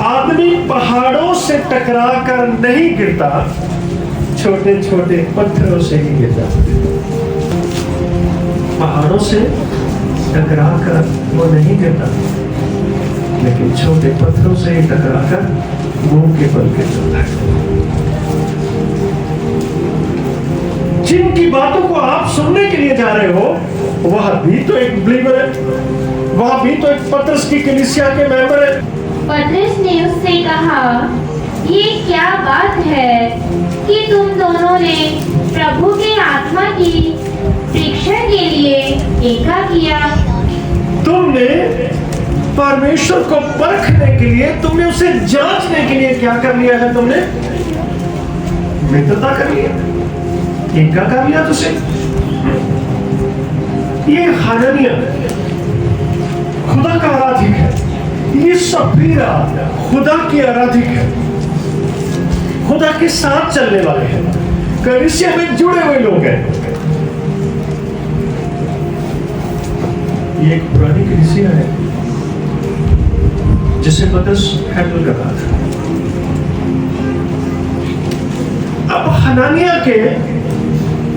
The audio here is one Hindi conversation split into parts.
आदमी पहाड़ों से टकरा कर नहीं गिरता, छोटे छोटे पत्थरों से ही गिरता। पहाड़ों से टकरा कर वो नहीं गिरता, लेकिन छोटे पत्थरों से ही टकरा कर मुंह के बल गिर जाता है। जिनकी बातों को आप सुनने के लिए जा रहे हो, वह भी तो एक बिलीवर है, वह भी तो एक पतरस की कलीसिया के मेंबर है। पतरस ने उससे कहा, ये क्या बात है कि तुम दोनों ने प्रभु के आत्मा की परीक्षा के लिए एका किया। तुमने परमेश्वर को परखने के लिए, तुमने उसे जांचने के लिए क्या कर लिया है? तुमने मित्रता कर लिया, एका कर लिया तुझे। ये हननिया खुदा का आराधिक है, ये सफीरा खुदा की आराधिक है, खुदा के साथ चलने वाले हैं, कलीसिया में जुड़े हुए लोग हैं। ये एक पुरानी कलीसिया है जिसे पतरस हैंडल कर रहा था। अब हननिया के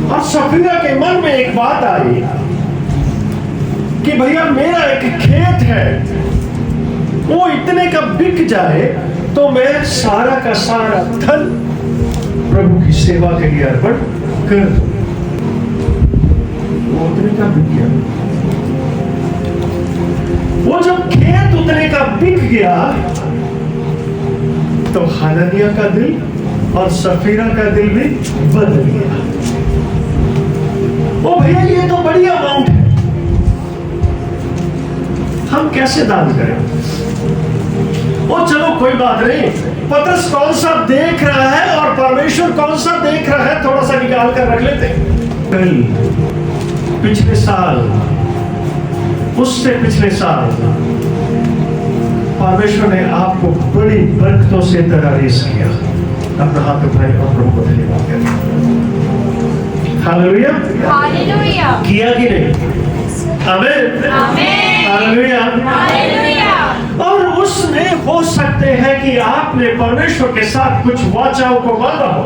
और सफीरा के मन में एक बात आई कि भैया मेरा एक खेत है, वो इतने का बिक जाए तो मैं सारा का सारा धन प्रभु की सेवा के लिए अर्पण कर दूं। वो उतने का बिक गया। वो जब खेत उतने का बिक गया तो हननिया का दिल और सफीरा का दिल भी बदल गया। ओ भैया ये तो बड़ी अमाउंट है, हम कैसे दान करें? ओ चलो कोई बात नहीं, पतरस कौन सा देख रहा है और परमेश्वर कौन सा देख रहा है, थोड़ा सा निकाल कर रख लेते। कल पिछले साल, उससे पिछले साल परमेश्वर ने आपको बड़ी बरकतों से तरारीस किया। अपना हाथ उठाए और प्रभु को धन्यवाद करें। Hallelujah, hallelujah. किया कि नहीं? आमीन, आमीन, हालेलुया, हालेलुया। और उसमें हो सकते हैं कि आपने परमेश्वर के साथ कुछ वाचाओं को मांगा हो।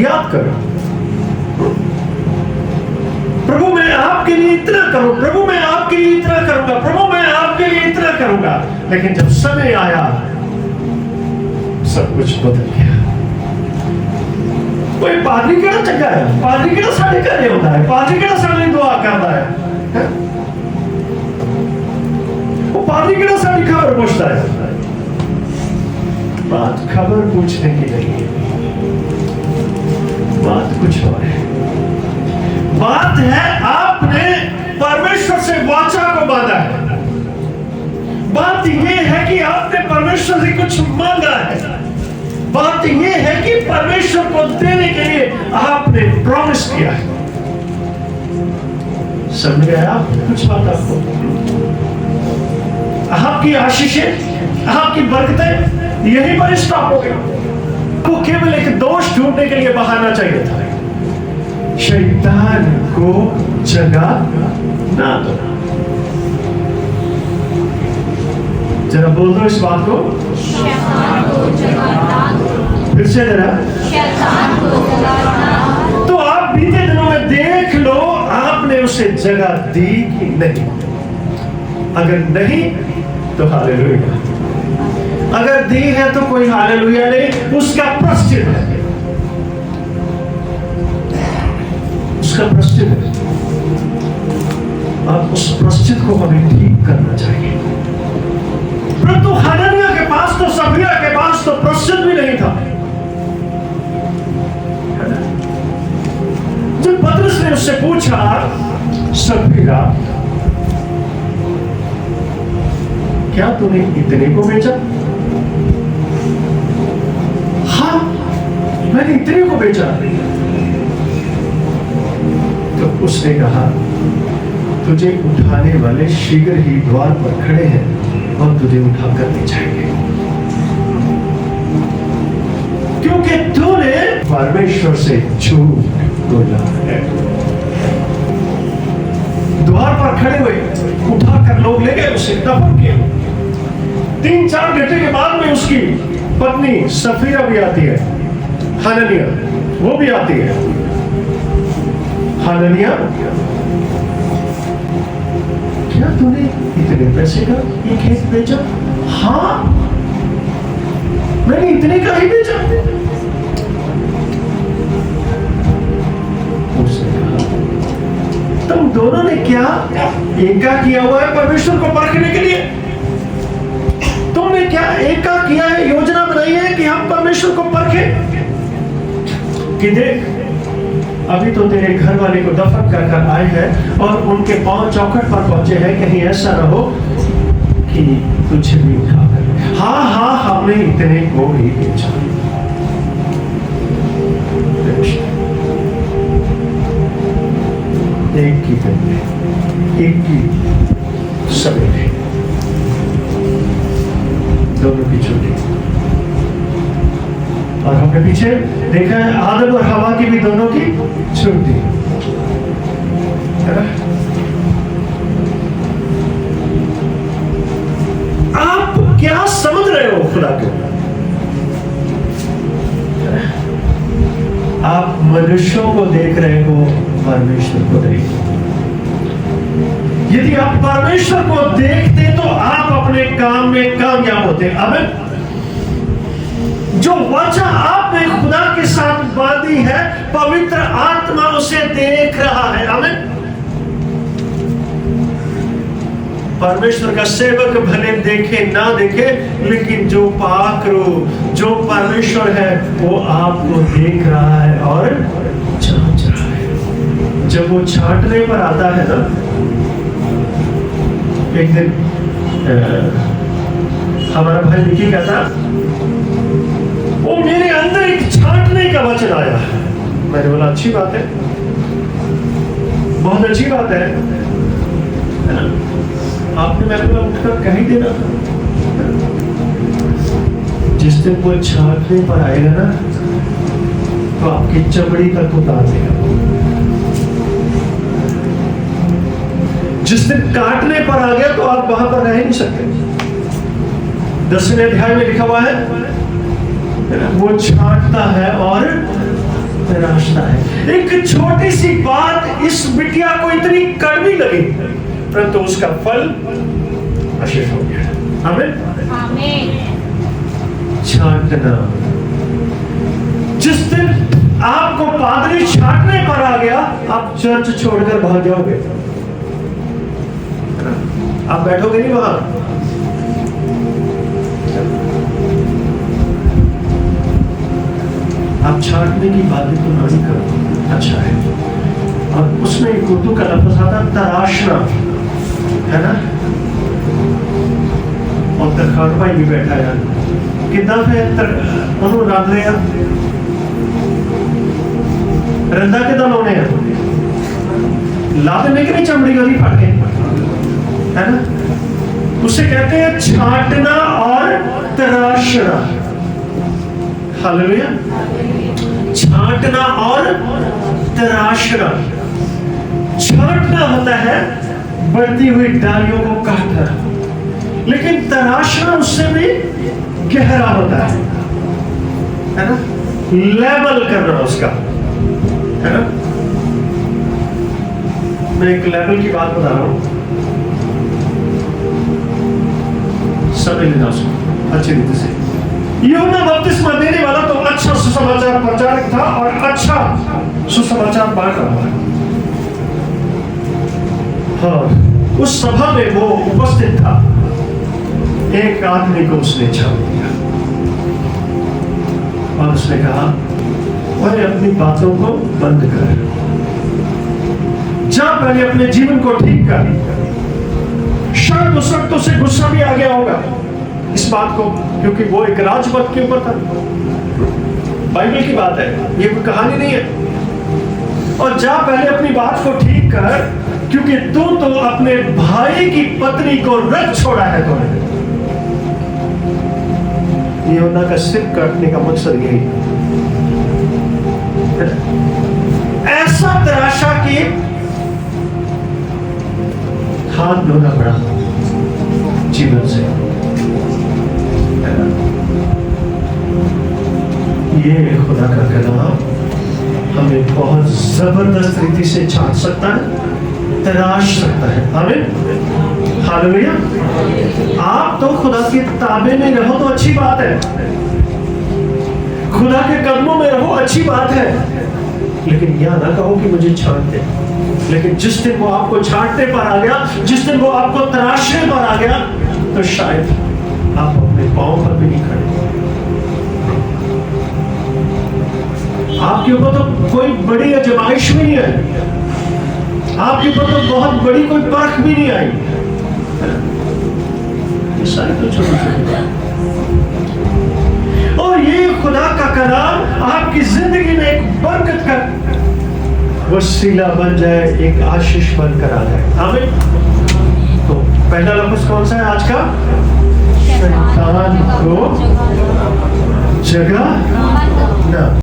याद करो, प्रभु मैं आपके लिए इतना करूं, प्रभु मैं आपके लिए इतना करूंगा, प्रभु मैं आपके लिए इतना करूंगा, लेकिन जब समय आया सब कुछ बदल गया। कोई पादरी केड़ा चंगा है, पादरी केड़ा साडे घरे होता है, पादरी केड़ा साडी दुआ करता है, वो पादरी केड़ा साडी खबर पूछता है। बात खबर पूछने की नहीं है, बात कुछ और है। बात है आपने परमेश्वर से वाचा को बांधा है। बात यह है कि आपने परमेश्वर से कुछ मांगा है। बात यह है कि परमेश्वर को देने के लिए आपने प्रॉमिस किया है। समझ गए आप? कुछ बात आपको, आपकी आशीषें, आपकी बरकतें यही पर स्टॉप हो गई। वो केवल एक दोष ढूंढने के लिए बहाना चाहिए था। शैतान को जगह ना दो। जरा बोल दो इस बात को, शैतान को जगह ना दो। फिर से जरा, शैतान को जगह ना दो। तो आप बीते दिनों में देख लो आपने उसे जगह दी कि नहीं। अगर नहीं तो हालेलुया, अगर दी है तो कोई हालेलुया नहीं, उसका प्रश्चित है, उसका प्रश्चित है। अब उस प्रश्चित को हमें ठीक करना चाहिए। परंतु हननिया के पास तो, सफीरा के पास तो प्रश्चित भी नहीं था। जब पतरस ने उससे पूछा, सफीरा क्या तूने इतने को बेचा? हाँ मैंने इतने को बेचा। तो उसने कहा, तुझे उठाने वाले शीघ्र ही द्वार पर खड़े हैं और तुझे उठाकर ले जाएंगे, क्योंकि तूने परमेश्वर से झूठ बोला है। द्वार पर खड़े हुए उठाकर लोग ले गए, उसे दफन किया। 3-4 घंटे के बाद में उसकी पत्नी सफीरा भी आती है, हननिया वो भी आती है। हननिया, क्या तूने इतने पैसे का ये खेत बेचा? हाँ, मैंने इतने का ही बेचा। उसने कहा, तुम दोनों ने क्या एका किया हुआ है परमेश्वर को परखने के लिए? तुमने क्या एका किया है, योजना बनाई है कि हम परमेश्वर को परखें? कि देख, अभी तो तेरे घर वाले को दफन कर कर आए हैं और उनके पांव चौखट पर पहुंचे हैं, कहीं ऐसा न हो कि तुझे भी उठा कर। हाँ हाँ, हमने इतने को ही बेचा। एक की दिन में, एक की सवेरे, दोनों की छुट्टी। और हमने पीछे देखा है आदम और हवा की भी दोनों की छुट्टी। आप क्या समझ रहे हो खुदा को? आप मनुष्यों को देख रहे हो, परमेश्वर को नहीं। यदि आप परमेश्वर को देखते तो आप अपने काम में कामयाब होते। अब जो वचन आपने खुदा के साथ बांधी है, पवित्र आत्मा उसे देख रहा है। आमीन। परमेश्वर का सेवक भले देखे ना देखे, लेकिन जो पाक रूह, जो परमेश्वर है, वो आपको देख रहा है और जांच रहा है। जब वो छांटने पर आता है ना, एक दिन हमारा भाई निकी कहता, वो मेरे अंदर एक छांटने का वचन आया। मैंने बोला अच्छी बात है, बहुत अच्छी बात है ना? आपने मेरे को उठकर कह ही देना। जिस दिन कोई छांटने पर आएगा ना, तो आपकी चमड़ी तक उतार देगा। जिस दिन काटने पर आ गया तो आप वहां पर रह नहीं सकते। 10वें अध्याय में लिखा हुआ है, वो छांटता है और तराशता है। एक छोटी सी बात इस बिटिया को इतनी कड़वी लगी, परंतु उसका फल अशेष हो गया। आमीन। आमीन। छांटना। जिस दिन आपको पादरी छांटने पर आ गया, आप चर्च छोड़कर भाग जाओगे। आप बैठोगे नहीं वहां। आप छांटने की बातें तो नहीं करो, अच्छा है। और उसमें एक उर्दू का लफ्ज आता तराशना, है ना? और तरखान भाई भी बैठा है, कितना फिर रात रहे रंदा के दल होने लाते में कि नहीं, चमड़ी वाली फाट के, है ना? उसे कहते हैं छांटना और तराशना। हालेलुया। छांटना और तराशना। छांटना होता है बढ़ती हुई डालियों को काटना, लेकिन तराशना उससे भी गहरा होता है ना? लेवल करना उसका, है ना? मैं एक लेवल की बात बता रहा हूं, समझ लेना उसको अच्छी रीति से। यूहन्ना बपतिस्मा देने वाला तो अच्छा सुसमाचार प्रचारक था और अच्छा सुसमाचार बांट रहा था। हाँ, उस सभा में वो उपस्थित था। एक आदमी को उसने छाप दिया और उसने कहा, अरे अपनी बातों को बंद कर, जा पहले अपने जीवन को ठीक कर। शायद उस वक्त उसे गुस्सा भी आ गया होगा इस बात को, क्योंकि वो एक राजपद के ऊपर था। बाइबल की बात है, ये कोई कहानी नहीं है। और जा पहले अपनी बात को ठीक कर, क्योंकि तू तो अपने भाई की पत्नी को रख छोड़ा है। तुम्हें यूहन्ना का सिर काटने का मकसद यही, ऐसा तराशा कि हाथ धोना पड़ा जीवन से। है। ये खुदा का कलाम हमें बहुत जबरदस्त रीति से छाट सकता है, तराश सकता है। आमीन, हालेलुया। आप तो खुदा के ताबे में रहो तो अच्छी बात है, खुदा के कदमों में रहो अच्छी बात है, लेकिन यह ना कहो कि मुझे छाट दे। लेकिन जिस दिन वो आपको छाटने पर आ गया, जिस दिन वो आपको तराशने पर आ गया, तो शायद आप अपने पांव पर भी नहीं खड़े। आपके ऊपर तो कोई बड़ी आजमाइश भी नहीं आई, आपके ऊपर तो बहुत बड़ी कोई परख भी नहीं आई, ये सारी तो छोटी छोटी। और ये खुदा का कलाम आपकी जिंदगी में एक बरकत का वसीला बन जाए, एक आशीष बनकर आ जाए। आमीन। तो पहला लफ्ज कौन सा है आज का? शैतान को जगह ना।